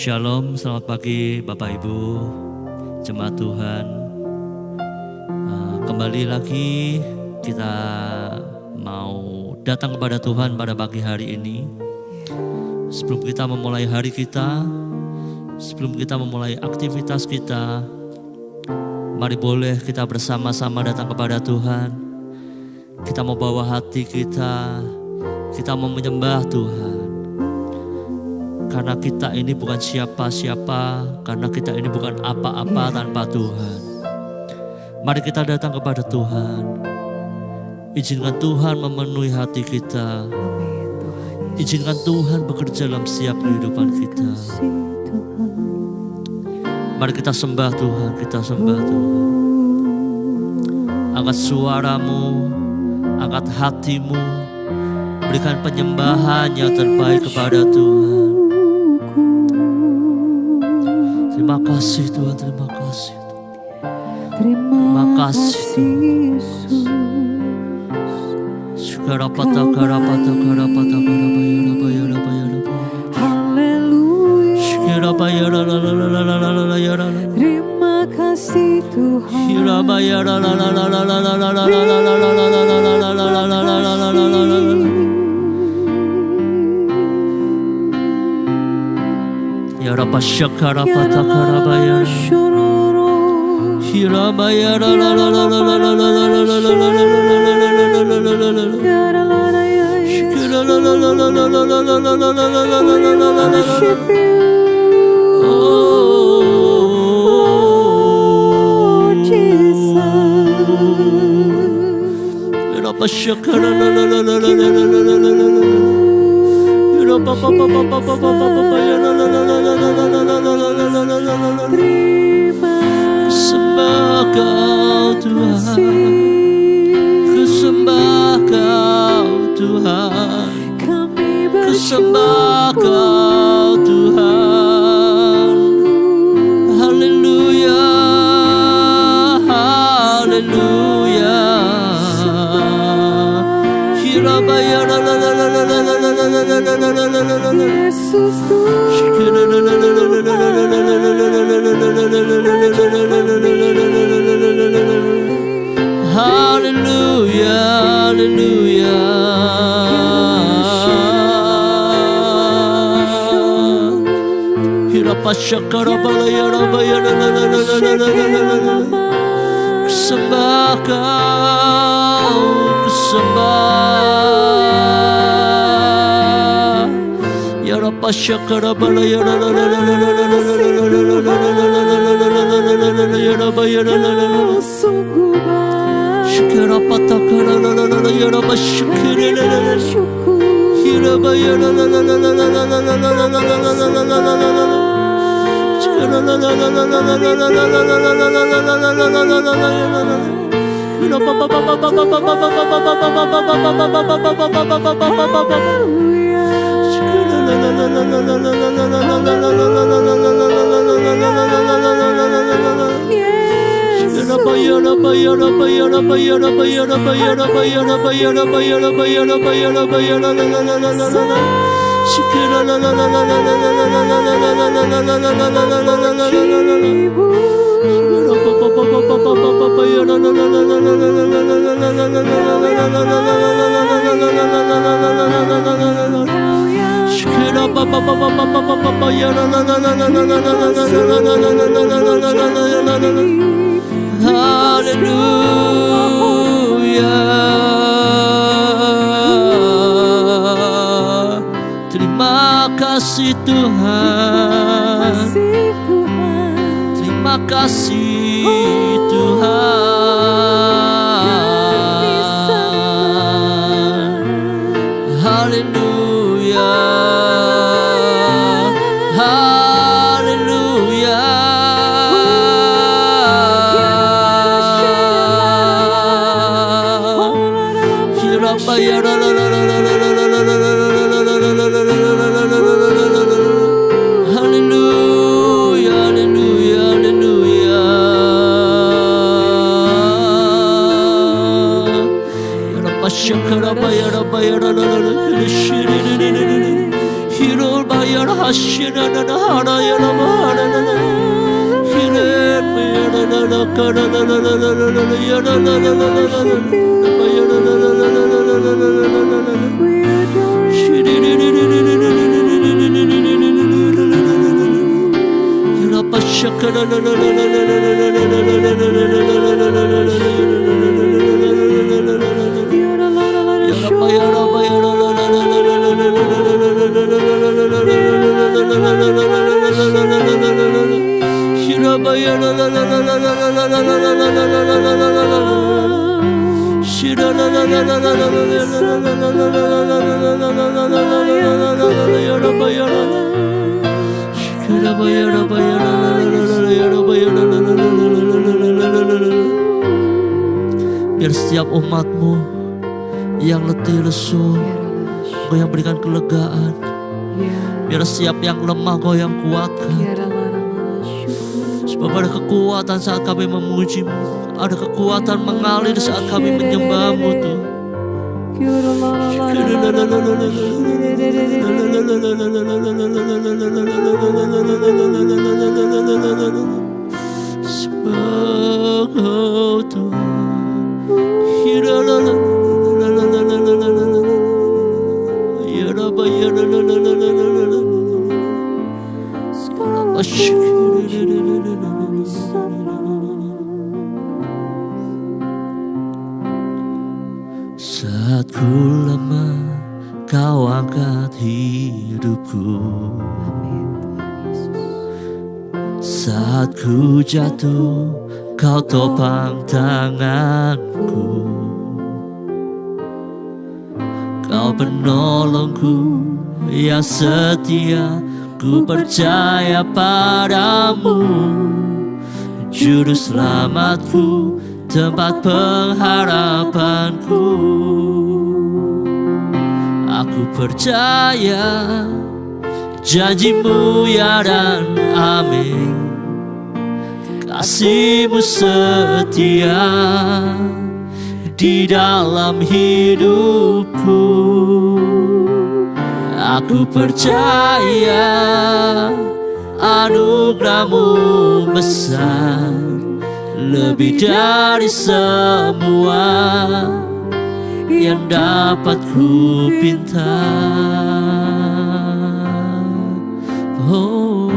Shalom, selamat pagi Bapak Ibu, jemaat Tuhan. Kembali lagi kita mau datang kepada Tuhan pada pagi hari ini. Sebelum kita memulai hari kita, sebelum kita memulai aktivitas kita, mari boleh kita bersama-sama datang kepada Tuhan. Kita mau bawa hati kita mau menyembah Tuhan. Karena kita ini bukan siapa-siapa, karena kita ini bukan apa-apa tanpa Tuhan. Mari kita datang kepada Tuhan. Izinkan Tuhan memenuhi hati kita. Izinkan Tuhan bekerja dalam setiap kehidupan kita. Mari kita sembah Tuhan, kita sembah Tuhan. Angkat suaramu, angkat hatimu, berikan penyembahan yang terbaik kepada Tuhan. Terima kasih Tuhan, terima kasih. Terima kasih Yesus. Karapata karapata karapata karapaya. Haleluya. Terima kasih Tuhan. Ya Rabba Shakara Pata Karabaya Hirabaya Oh Jesus. Rabba Shakara Sembah Kau Tuhan, ku sembah Kau Tuhan, ku sembah Kau Tuhan. Haleluya, haleluya. Hirabaya Yesus Haleluya, haleluya. Sembah Kau, sembah. Ya Rabba Shakara Balaya Shakara Patakara Ya Rabba Shakara Hirabaya Haleluya. Terima kasih Tuhan. Terima kasih Tuhan. Haleluya. Haleluya. Haleluya, haleluya, haleluya. Ya Rabba Shakara Bayara Bayara Hiro Bayara Biar setiap umat-Mu yang letih lesu, Kau yang berikan kelegaan. Biar setiap yang lemah Kau yang kuatkan. Sebab ada kekuatan saat kami memuji-Mu, ada kekuatan mengalir saat kami menyembah-Mu Tuhan. Sebab Kau Tuhan. Saat ku lemah, Kau angkat hidupku. Saat ku jatuh, Kau topang tanganku. Kau penolongku yang setia, ku percaya padamu. Juru selamatku, tempat pengharapanku. Aku percaya janji-Mu ya dan amin. Kasih-Mu setia di dalam hidupku. Aku percaya anugerah-Mu besar, lebih dari semua yang dapat ku pinta. Oh,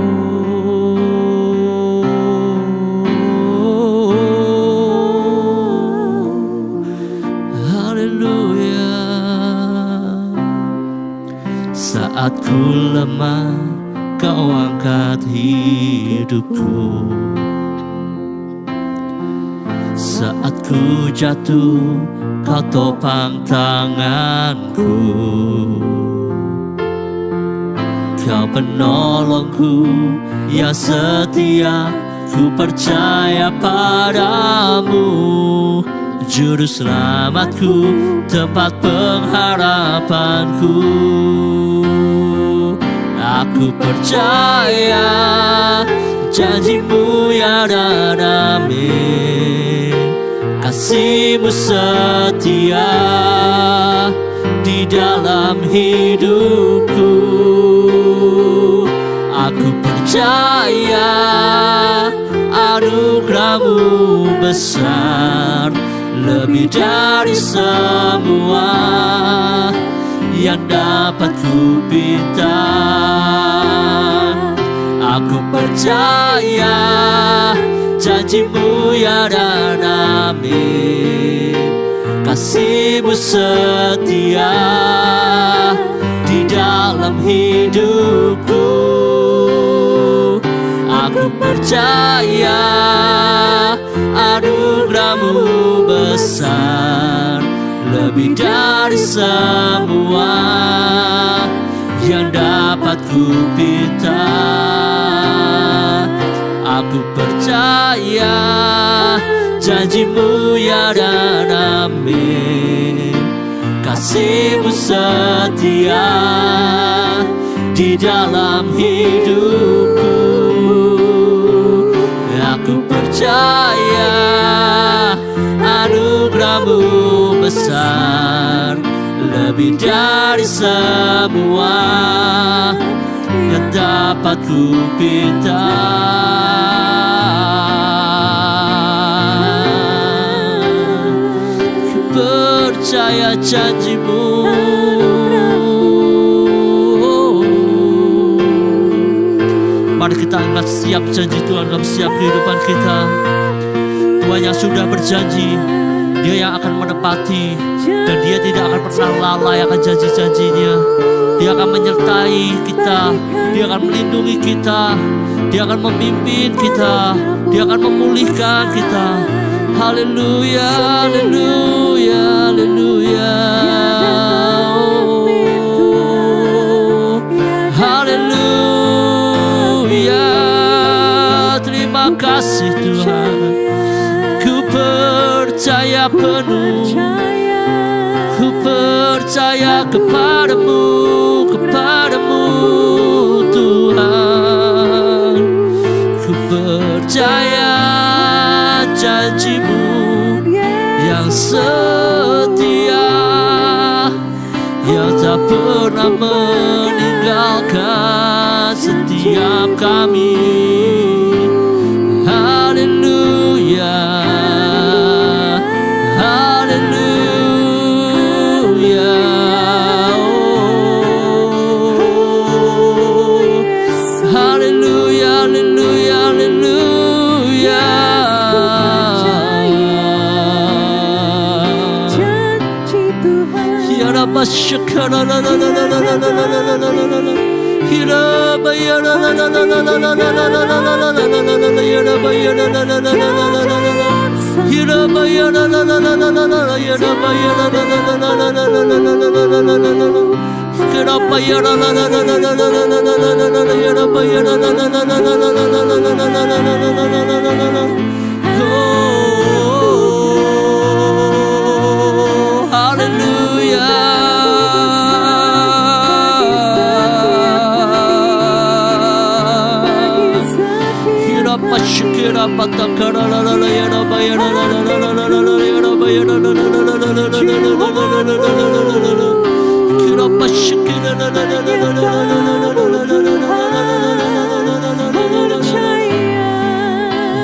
haleluya. Saat ku lemah, Kau angkat hidupku. Saat ku jatuh, Kau topang tanganku. Kau penolongku yang setia, ku percaya padamu. Juru selamatku, tempat pengharapanku. Aku percaya janji-Mu ya dan amin. Kasih-Mu setia di dalam hidupku. Aku percaya anugerah-Mu besar, lebih dari semua yang dapat ku pinta. Aku percaya janji-Mu ya dan amin. Kasih-Mu setia di dalam hidupku. Aku percaya anugerah-Mu besar, lebih dari semua yang dapat ku pinta. Aku percaya janji-Mu ya dan amin. Kasih-Mu setia di dalam hidupku. Aku percaya anugerah-Mu besar, lebih dari semua yang dapat ku pinta. Ku percaya janji-Mu. Mari kita ingat setiap janji Tuhan dalam setiap kehidupan kita. Tuhan yang sudah berjanji, Dia yang akan menepati, dan Dia tidak akan pernah lalai akan janji-janjinya. Dia akan menyertai kita, Dia akan melindungi kita, Dia akan memimpin kita, Dia akan memulihkan kita. Haleluya, haleluya, haleluya. Haleluya, terima kasih Tuhan. Ku percaya penuh, ku percaya kepadamu, kepadamu Tuhan. Ku percaya janji-Mu yang setia, yang tak pernah meninggalkan setiap kami. Haleluya, haleluya. Haleluya, haleluya, haleluya. Ya Rabbi syukur, la la la la la la la la la la la la la. Ya Rabbi ya la la la la la la la la la la la la la la. Ya Rabbi ya la la la la la la la la la. Ya Rabbi ya la la la la la la la. Ya Rabbi ya la la la la la la la la la la la la. Ya Rabbi ya la la la la la la la la la la la. Ya Rabbi ya la la la la la la la la la la la. Hallelujah. Shikira patakara la la la ya la ba ya la la la la la la la ya la ba ya la la la la la la la la la la la. Kira pashikira la la la la la la la la la la la la.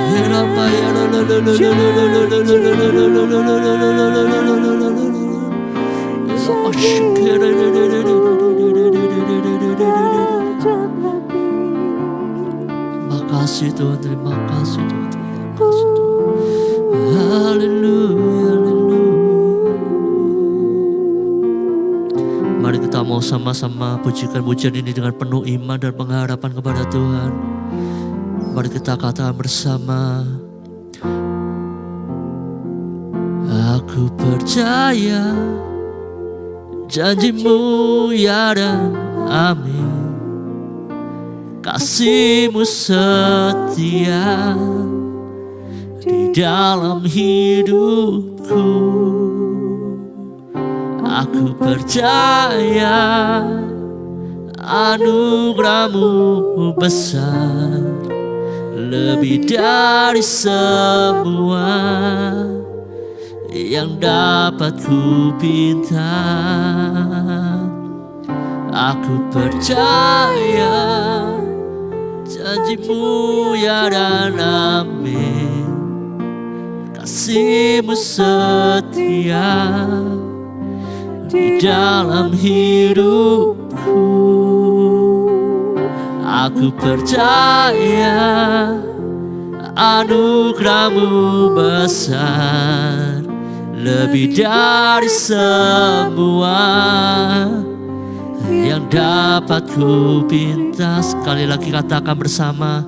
Kira ba ya la la la la la la la la la la. Pashikira la la la la. Makasih Tuhan, terima kasih Tuhan, terima kasih Tuhan. Haleluya, haleluya. Mari kita mau sama-sama pujikan pujian ini dengan penuh iman dan pengharapan kepada Tuhan. Mari kita katakan bersama. Aku percaya janji-Mu ya dan amin. Kasih-Mu setia di dalam hidupku. Aku percaya anugerah-Mu besar, lebih dari semua yang dapat ku pinta. Aku percaya janji-Mu ya dan amin. Kasih-Mu setia di dalam hidupku. Aku percaya anugerah-Mu besar, lebih dari semua yang dapat ku pinta. Sekali lagi katakan bersama.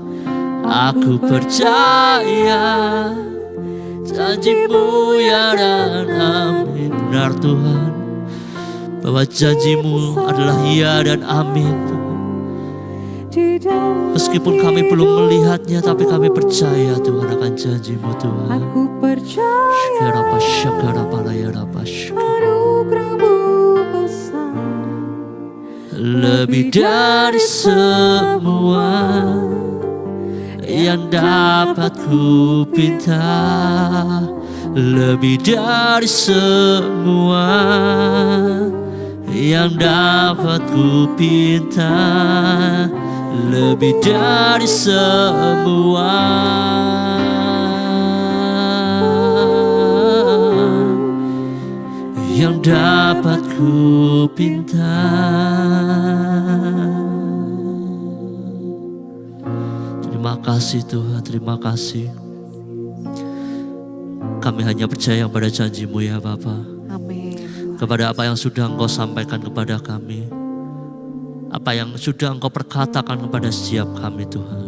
Aku percaya janji-Mu ya dan amin. Benar Tuhan, bahwa janji-Mu adalah ya dan amin. Meskipun kami belum melihatnya, tapi kami percaya Tuhan akan janji-Mu Tuhan. Aku percaya anugerah-Mu besar, lebih dari semua yang dapat ku pinta, lebih dari semua yang dapat ku pinta. lebih dari semua yang dapat ku pinta. Terima kasih Tuhan, terima kasih. Kami hanya percaya pada janji-Mu ya Bapa. Amin. Kepada apa yang sudah Engkau sampaikan kepada kami, apa yang sudah Engkau perkatakan kepada setiap kami Tuhan.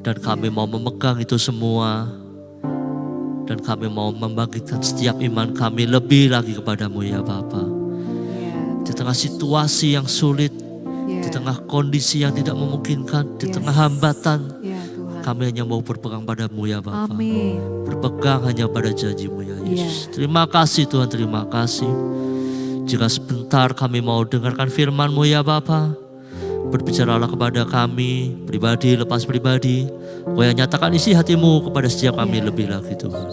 Dan kami mau memegang itu semua. Dan kami mau membangkitkan setiap iman kami lebih lagi kepadamu ya Bapa. Di tengah situasi yang sulit, di tengah kondisi yang tidak memungkinkan, di tengah hambatan, kami hanya mau berpegang padamu ya Bapa. Amin. Berpegang hanya pada janji-Mu ya Yesus. Terima kasih Tuhan, terima kasih. Jika sebentar kami mau dengarkan firman-Mu ya Bapa, berbicaralah kepada kami, pribadi lepas pribadi. Kau yang nyatakan isi hati-Mu kepada setiap kami lebih lagi Tuhan.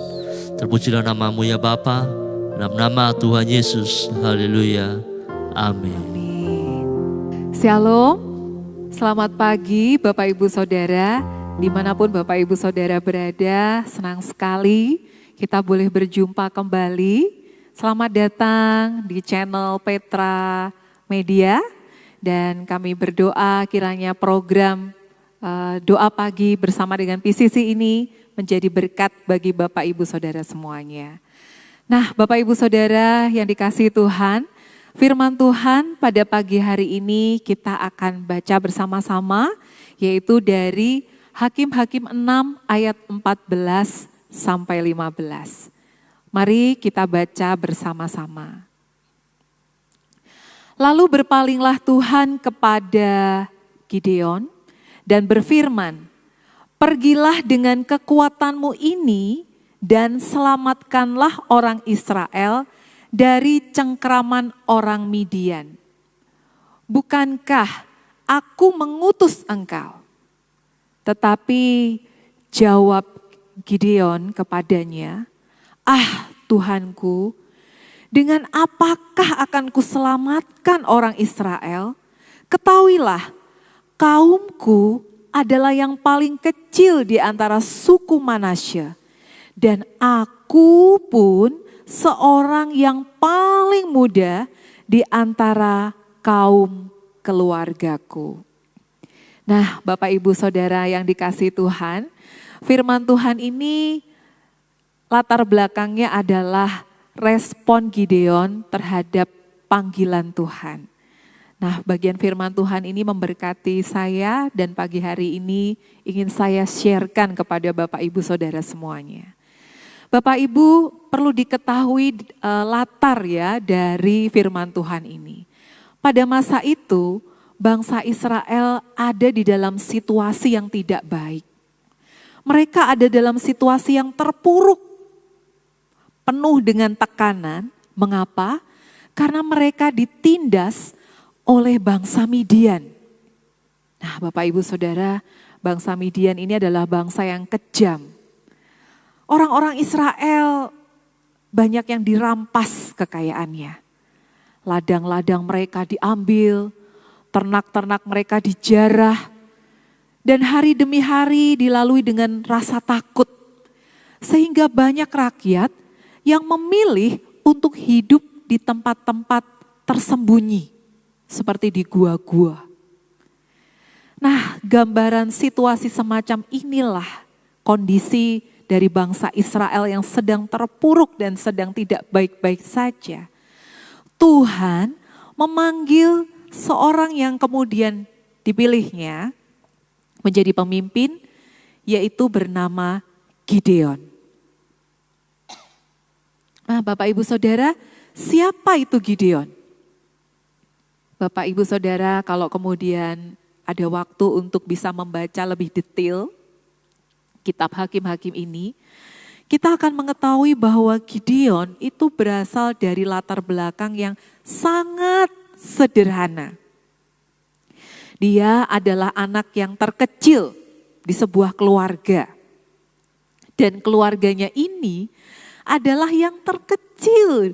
Terpujilah nama-Mu ya Bapa, dalam nama Tuhan Yesus. Haleluya. Amin. Shalom, selamat pagi Bapak Ibu Saudara. Dimanapun Bapak Ibu Saudara berada, senang sekali kita boleh berjumpa kembali. Selamat datang di channel Petra Media. Dan kami berdoa kiranya program doa pagi bersama dengan PCC ini menjadi berkat bagi Bapak Ibu Saudara semuanya. Nah Bapak Ibu Saudara yang dikasihi Tuhan, firman Tuhan pada pagi hari ini kita akan baca bersama-sama, yaitu dari Hakim-Hakim 6 ayat 14 sampai 15. Mari kita baca bersama-sama. Lalu berpalinglah Tuhan kepada Gideon dan berfirman, "Pergilah dengan kekuatanmu ini dan selamatkanlah orang Israel dari cengkraman orang Midian. Bukankah aku mengutus engkau?" Tetapi jawab Gideon kepadanya, "Ah Tuhanku, dengan apakah akan kuselamatkan orang Israel? Ketahuilah, kaumku adalah yang paling kecil di antara suku Manasye, dan aku pun seorang yang paling muda di antara kaum keluargaku." Nah, Bapak Ibu Saudara yang dikasihi Tuhan, firman Tuhan ini latar belakangnya adalah respon Gideon terhadap panggilan Tuhan. Nah, bagian firman Tuhan ini memberkati saya dan pagi hari ini ingin saya sharekan kepada Bapak Ibu Saudara semuanya. Bapak Ibu perlu diketahui latar ya dari firman Tuhan ini. Pada masa itu bangsa Israel ada di dalam situasi yang tidak baik. Mereka ada dalam situasi yang terpuruk, penuh dengan tekanan. Mengapa? Karena mereka ditindas oleh bangsa Midian. Nah Bapak Ibu Saudara, bangsa Midian ini adalah bangsa yang kejam. Orang-orang Israel banyak yang dirampas kekayaannya. Ladang-ladang mereka diambil, ternak-ternak mereka dijarah. Dan hari demi hari dilalui dengan rasa takut. Sehingga banyak rakyat yang memilih untuk hidup di tempat-tempat tersembunyi, seperti di gua-gua. Nah, gambaran situasi semacam inilah kondisi dari bangsa Israel yang sedang terpuruk dan sedang tidak baik-baik saja. Tuhan memanggil seorang yang kemudian dipilihnya menjadi pemimpin, yaitu bernama Gideon. Nah, Bapak Ibu Saudara, siapa itu Gideon? Bapak Ibu Saudara, kalau kemudian ada waktu untuk bisa membaca lebih detail kitab Hakim-Hakim ini, kita akan mengetahui bahwa Gideon itu berasal dari latar belakang yang sangat sederhana. Dia adalah anak yang terkecil di sebuah keluarga. Dan keluarganya ini adalah yang terkecil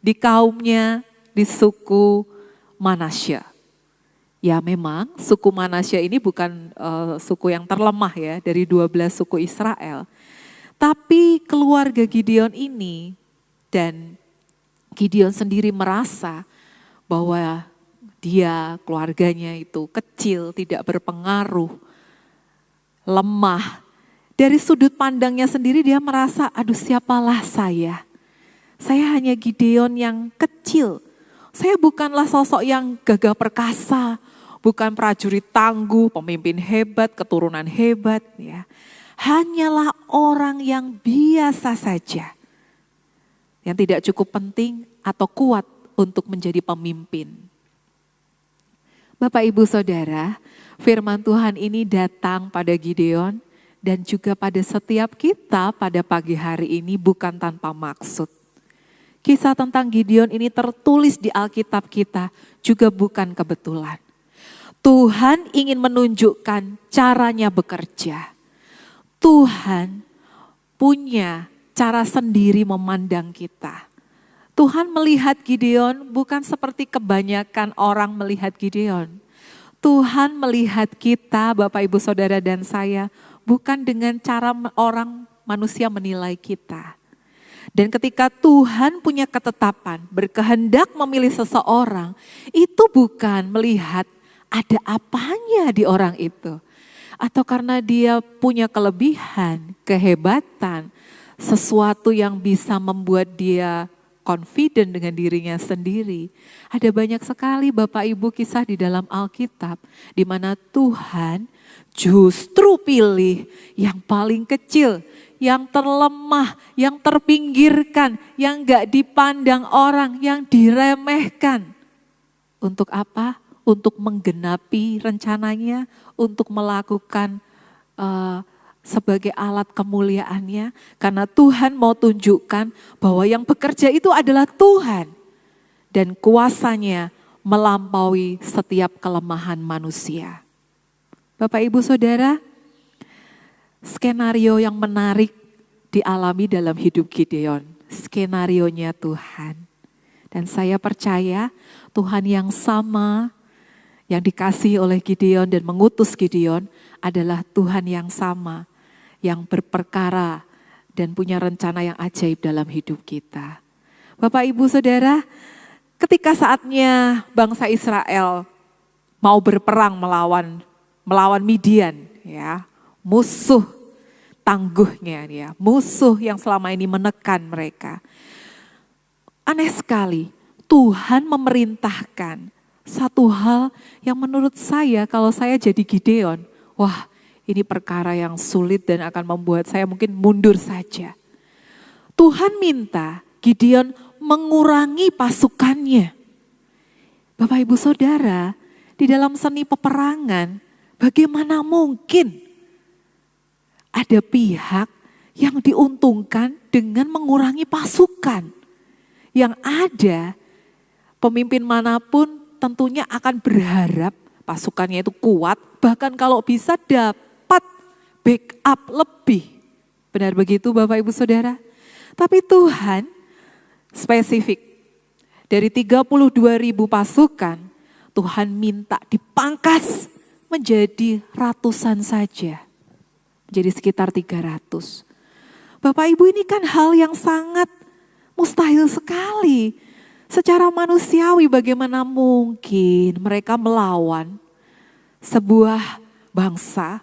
di kaumnya, di suku Manasye. Ya memang suku Manasya ini bukan suku yang terlemah ya dari 12 suku Israel. Tapi keluarga Gideon ini dan Gideon sendiri merasa bahwa dia keluarganya itu kecil, tidak berpengaruh, lemah. Dari sudut pandangnya sendiri dia merasa, aduh siapalah saya. Saya hanya Gideon yang kecil. Saya bukanlah sosok yang gagah perkasa, bukan prajurit tangguh, pemimpin hebat, keturunan hebat. Ya. Hanyalah orang yang biasa saja. Yang tidak cukup penting atau kuat untuk menjadi pemimpin. Bapak Ibu Saudara, firman Tuhan ini datang pada Gideon dan juga pada setiap kita pada pagi hari ini bukan tanpa maksud. Kisah tentang Gideon ini tertulis di Alkitab kita juga bukan kebetulan. Tuhan ingin menunjukkan caranya bekerja. Tuhan punya cara sendiri memandang kita. Tuhan melihat Gideon bukan seperti kebanyakan orang melihat Gideon. Tuhan melihat kita, Bapak Ibu Saudara dan saya, bukan dengan cara orang manusia menilai kita. Dan ketika Tuhan punya ketetapan, berkehendak memilih seseorang, itu bukan melihat ada apanya di orang itu. Atau karena dia punya kelebihan, kehebatan, sesuatu yang bisa membuat dia confident dengan dirinya sendiri. Ada banyak sekali Bapak Ibu kisah di dalam Alkitab di mana Tuhan justru pilih yang paling kecil, yang terlemah, yang terpinggirkan, yang gak dipandang orang, yang diremehkan. Untuk apa? Untuk menggenapi rencananya, untuk melakukan sebagai alat kemuliaannya. Karena Tuhan mau tunjukkan bahwa yang bekerja itu adalah Tuhan. Dan kuasanya melampaui setiap kelemahan manusia. Bapak Ibu Saudara, skenario yang menarik dialami dalam hidup Gideon. Skenarionya Tuhan. Dan saya percaya Tuhan yang sama yang dikasihi oleh Gideon dan mengutus Gideon adalah Tuhan yang sama, yang berperkara dan punya rencana yang ajaib dalam hidup kita. Bapak Ibu Saudara, ketika saatnya bangsa Israel mau berperang melawan Midian, ya, musuh tangguhnya, ya, musuh yang selama ini menekan mereka. Aneh sekali, Tuhan memerintahkan satu hal yang menurut saya kalau saya jadi Gideon, wah ini perkara yang sulit dan akan membuat saya mungkin mundur saja. Tuhan minta Gideon mengurangi pasukannya. Bapak Ibu Saudara, di dalam seni peperangan bagaimana mungkin ada pihak yang diuntungkan dengan mengurangi pasukan. Yang ada pemimpin manapun tentunya akan berharap pasukannya itu kuat, bahkan kalau bisa dapat backup lebih. Benar begitu Bapak Ibu Saudara? Tapi Tuhan spesifik, dari 32.000 pasukan, Tuhan minta dipangkas menjadi ratusan saja. Jadi sekitar 300. Bapak Ibu, ini kan hal yang sangat mustahil sekali. Secara manusiawi bagaimana mungkin mereka melawan sebuah bangsa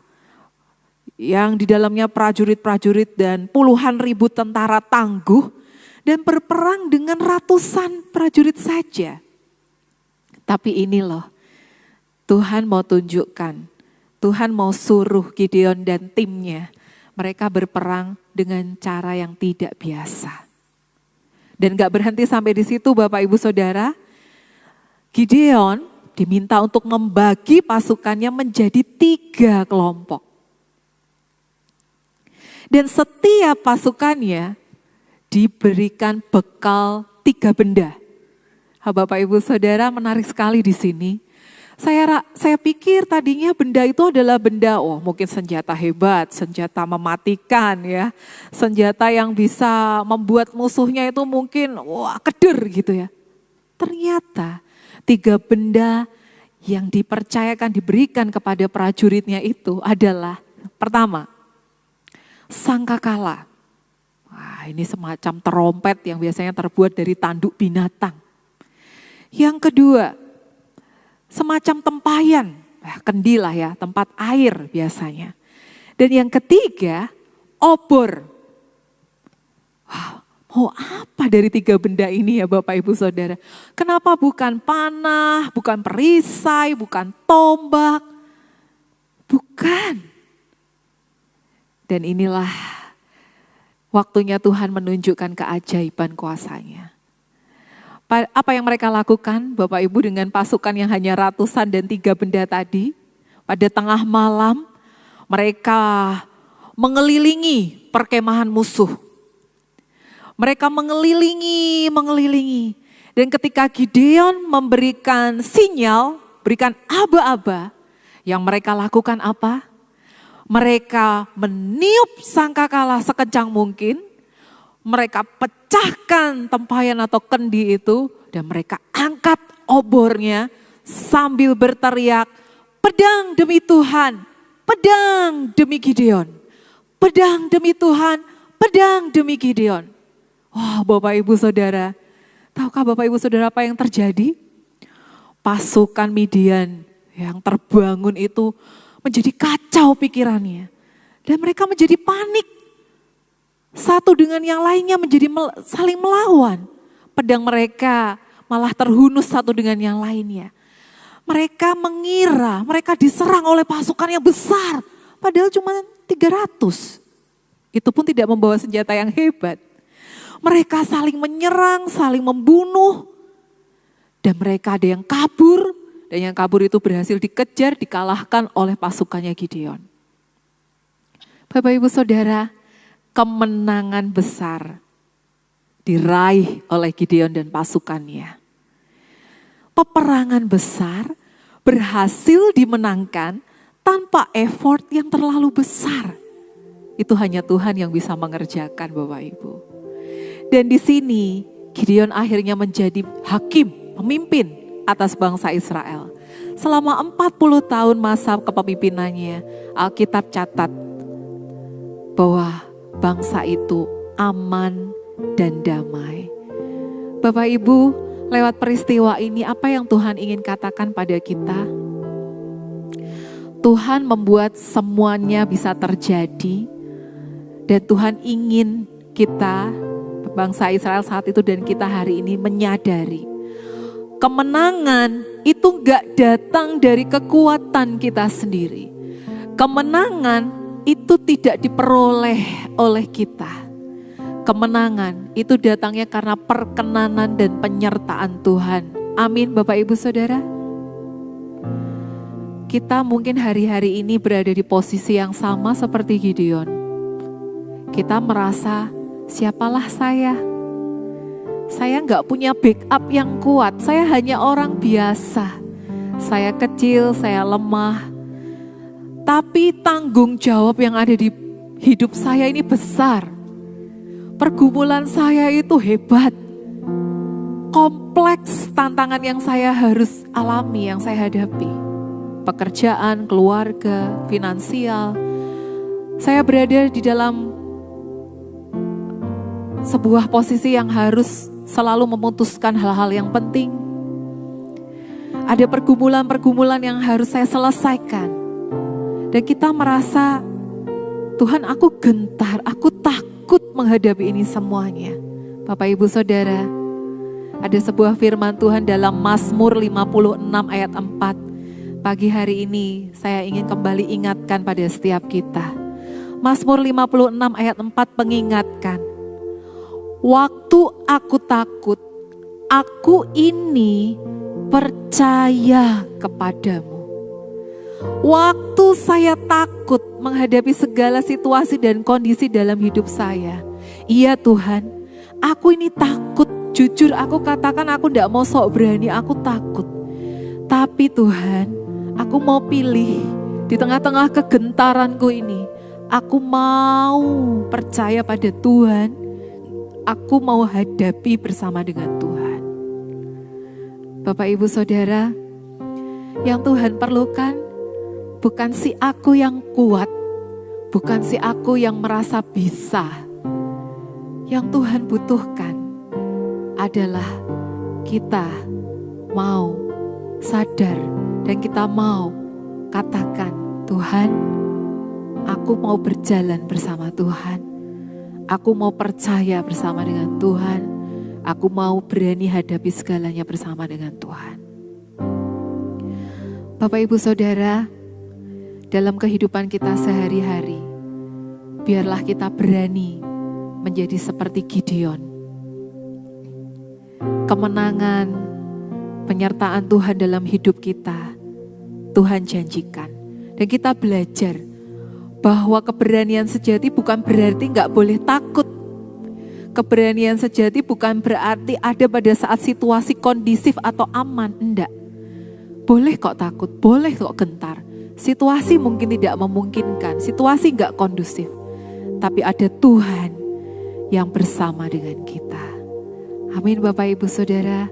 yang di dalamnya prajurit-prajurit dan puluhan ribu tentara tangguh dan berperang dengan ratusan prajurit saja. Tapi ini loh, Tuhan mau tunjukkan, Tuhan mau suruh Gideon dan timnya, mereka berperang dengan cara yang tidak biasa. Dan gak berhenti sampai di situ Bapak Ibu Saudara. Gideon diminta untuk membagi pasukannya menjadi 3 kelompok. Dan setiap pasukannya diberikan bekal 3 benda. Bapak Ibu Saudara, menarik sekali di sini. Saya pikir tadinya benda itu adalah benda, mungkin senjata hebat, senjata mematikan ya. Senjata yang bisa membuat musuhnya itu mungkin keder gitu ya. Ternyata 3 benda yang dipercayakan, diberikan kepada prajuritnya itu adalah pertama, sangkakala. Wah, ini semacam terompet yang biasanya terbuat dari tanduk binatang. Yang kedua, semacam tempayan, kendi lah ya, tempat air biasanya. Dan yang ketiga, obor. Wow, mau apa dari 3 benda ini ya Bapak Ibu Saudara? Kenapa bukan panah, bukan perisai, bukan tombak? Bukan. Dan inilah waktunya Tuhan menunjukkan keajaiban kuasa-Nya. Apa yang mereka lakukan Bapak Ibu dengan pasukan yang hanya ratusan dan 3 benda tadi? Pada tengah malam mereka mengelilingi perkemahan musuh. Mereka mengelilingi. Dan ketika Gideon memberikan sinyal, berikan aba-aba, yang mereka lakukan apa? Mereka meniup sangkakala sekencang mungkin, mereka pecahkan tempayan atau kendi itu, dan mereka angkat obornya sambil berteriak, pedang demi Tuhan, pedang demi Gideon, pedang demi Tuhan, pedang demi Gideon. Wah, Bapak Ibu Saudara, tahukah Bapak Ibu Saudara apa yang terjadi? Pasukan Midian yang terbangun itu menjadi kacau pikirannya. Dan mereka menjadi panik. Satu dengan yang lainnya menjadi saling melawan. Pedang mereka malah terhunus satu dengan yang lainnya. Mereka mengira mereka diserang oleh pasukan yang besar. Padahal cuma 300. Itu pun tidak membawa senjata yang hebat. Mereka saling menyerang, saling membunuh. Dan mereka ada yang kabur. Dan yang kabur itu berhasil dikejar, dikalahkan oleh pasukannya Gideon. Bapak Ibu Saudara, kemenangan besar diraih oleh Gideon dan pasukannya. Peperangan besar berhasil dimenangkan tanpa effort yang terlalu besar. Itu hanya Tuhan yang bisa mengerjakan Bapak Ibu. Dan di sini Gideon akhirnya menjadi hakim, pemimpin atas bangsa Israel. Selama 40 tahun masa kepemimpinannya, Alkitab catat bahwa bangsa itu aman dan damai. Bapak Ibu, lewat peristiwa ini apa yang Tuhan ingin katakan pada kita? Tuhan membuat semuanya bisa terjadi dan Tuhan ingin kita, bangsa Israel saat itu dan kita hari ini menyadari kemenangan itu gak datang dari kekuatan kita sendiri. Kemenangan itu tidak diperoleh oleh kita. Kemenangan itu datangnya karena perkenanan dan penyertaan Tuhan. Amin Bapak Ibu Saudara. Kita mungkin hari-hari ini berada di posisi yang sama seperti Gideon. Kita merasa, siapalah saya? Saya gak punya backup yang kuat, saya hanya orang biasa. Saya kecil, saya lemah. Tapi tanggung jawab yang ada di hidup saya ini besar. Pergumulan saya itu hebat. Kompleks tantangan yang saya harus alami, yang saya hadapi. Pekerjaan, keluarga, finansial. Saya berada di dalam sebuah posisi yang harus selalu memutuskan hal-hal yang penting. Ada pergumulan-pergumulan yang harus saya selesaikan. Dan kita merasa, Tuhan aku gentar, aku takut menghadapi ini semuanya. Bapak Ibu Saudara, ada sebuah firman Tuhan dalam Mazmur 56 ayat 4. Pagi hari ini saya ingin kembali ingatkan pada setiap kita. Mazmur 56 ayat 4 mengingatkan, waktu aku takut, aku ini percaya kepadamu. Waktu saya takut menghadapi segala situasi dan kondisi dalam hidup saya. Iya Tuhan, aku ini takut. Jujur aku katakan aku tidak mau sok berani, aku takut. Tapi Tuhan, aku mau pilih di tengah-tengah kegentaranku ini. Aku mau percaya pada Tuhan. Aku mau hadapi bersama dengan Tuhan. Bapak Ibu Saudara, Yang Tuhan perlukan bukan si aku yang kuat, bukan si aku yang merasa bisa. Yang Tuhan butuhkan adalah kita mau sadar dan kita mau katakan, Tuhan, aku mau berjalan bersama Tuhan. Aku mau percaya bersama dengan Tuhan. Aku mau berani hadapi segalanya bersama dengan Tuhan. Bapak Ibu Saudara, dalam kehidupan kita sehari-hari, biarlah kita berani menjadi seperti Gideon. Kemenangan, penyertaan Tuhan dalam hidup kita, Tuhan janjikan. Dan kita belajar bahwa keberanian sejati bukan berarti gak boleh takut. Keberanian sejati bukan berarti ada pada saat situasi kondisif atau aman, enggak. Boleh kok takut, boleh kok gentar. Situasi mungkin tidak memungkinkan, situasi enggak kondusif. Tapi ada Tuhan yang bersama dengan kita. Amin Bapak Ibu Saudara,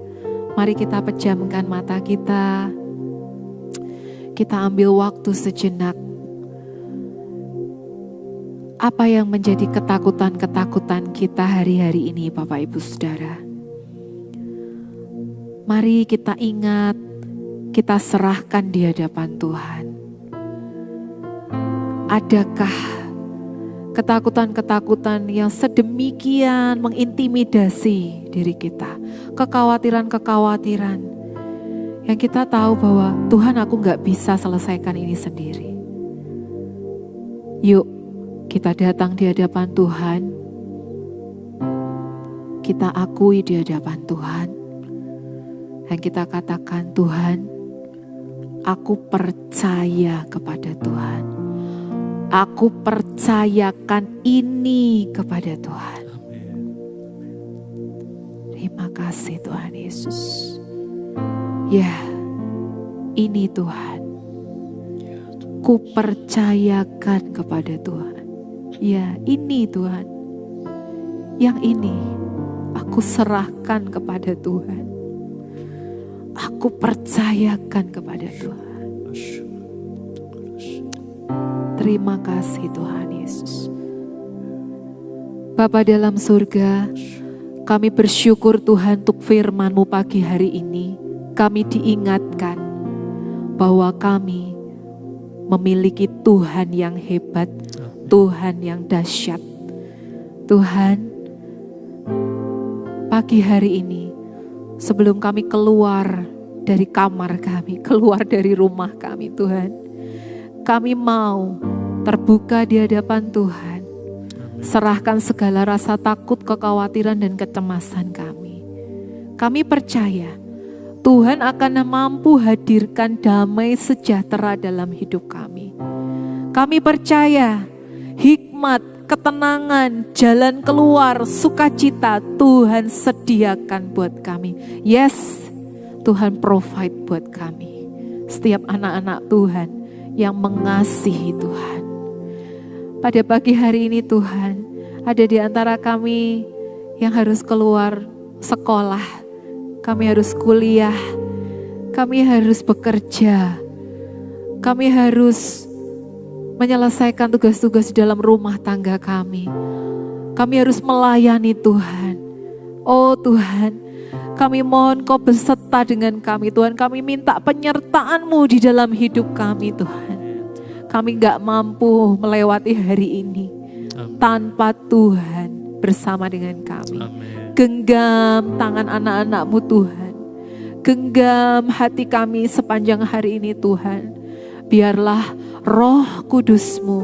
mari kita pejamkan mata kita. Kita ambil waktu sejenak. Apa yang menjadi ketakutan-ketakutan kita hari-hari ini Bapak Ibu Saudara? Mari kita ingat, kita serahkan di hadapan Tuhan. Adakah ketakutan-ketakutan yang sedemikian mengintimidasi diri kita? Kekhawatiran-kekhawatiran yang kita tahu bahwa Tuhan, aku gak bisa selesaikan ini sendiri. Yuk, kita datang di hadapan Tuhan, kita akui di hadapan Tuhan, dan kita katakan, Tuhan, aku percaya kepada Tuhan. Aku percayakan ini kepada Tuhan. Terima kasih Tuhan Yesus. Ya, ini Tuhan. Ku percayakan kepada Tuhan. Ya, ini Tuhan. Yang ini aku serahkan kepada Tuhan. Aku percayakan kepada Tuhan. Terima kasih Tuhan Yesus. Bapa dalam surga, kami bersyukur Tuhan untuk firman-Mu pagi hari ini. Kami diingatkan bahwa kami memiliki Tuhan yang hebat, Tuhan yang dahsyat. Tuhan, pagi hari ini sebelum kami keluar dari kamar kami, keluar dari rumah kami Tuhan, kami mau terbuka di hadapan Tuhan. Serahkan segala rasa takut, kekhawatiran dan kecemasan kami. Kami percaya Tuhan akan mampu hadirkan damai sejahtera dalam hidup kami. Kami percaya hikmat, ketenangan, jalan keluar, sukacita Tuhan sediakan buat kami. Yes, Tuhan provide buat kami. Setiap anak-anak Tuhan yang mengasihi Tuhan. Pada pagi hari ini Tuhan, ada di antara kami yang harus keluar sekolah. Kami harus kuliah, kami harus bekerja, kami harus menyelesaikan tugas-tugas di dalam rumah tangga kami. Kami harus melayani Tuhan. Oh Tuhan, kami mohon Kau beserta dengan kami Tuhan. Kami minta penyertaan-Mu di dalam hidup kami Tuhan. Kami gak mampu melewati hari ini tanpa Tuhan bersama dengan kami. Genggam tangan anak-anak-Mu Tuhan. Genggam hati kami sepanjang hari ini Tuhan. Biarlah Roh Kudus-Mu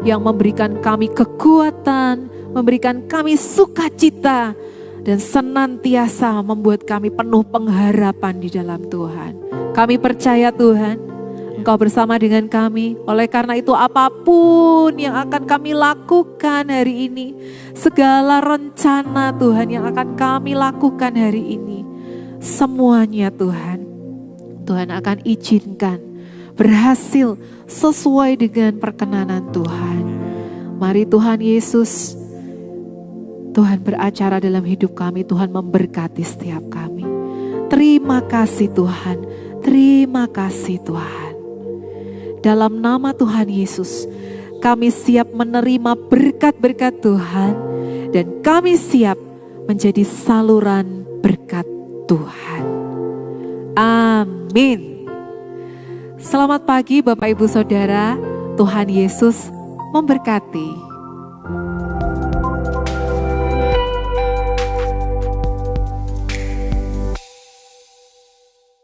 yang memberikan kami kekuatan, memberikan kami sukacita, dan senantiasa membuat kami penuh pengharapan di dalam Tuhan. Kami percaya Tuhan, Engkau bersama dengan kami. Oleh karena itu apapun yang akan kami lakukan hari ini, segala rencana Tuhan yang akan kami lakukan hari ini, semuanya Tuhan akan izinkan berhasil sesuai dengan perkenanan Tuhan. Mari Tuhan Yesus, Tuhan beracara dalam hidup kami, Tuhan memberkati setiap kami. Terima kasih Tuhan. Terima kasih Tuhan. Dalam nama Tuhan Yesus, kami siap menerima berkat-berkat Tuhan dan kami siap menjadi saluran berkat Tuhan. Amin. Selamat pagi Bapak Ibu Saudara, Tuhan Yesus memberkati.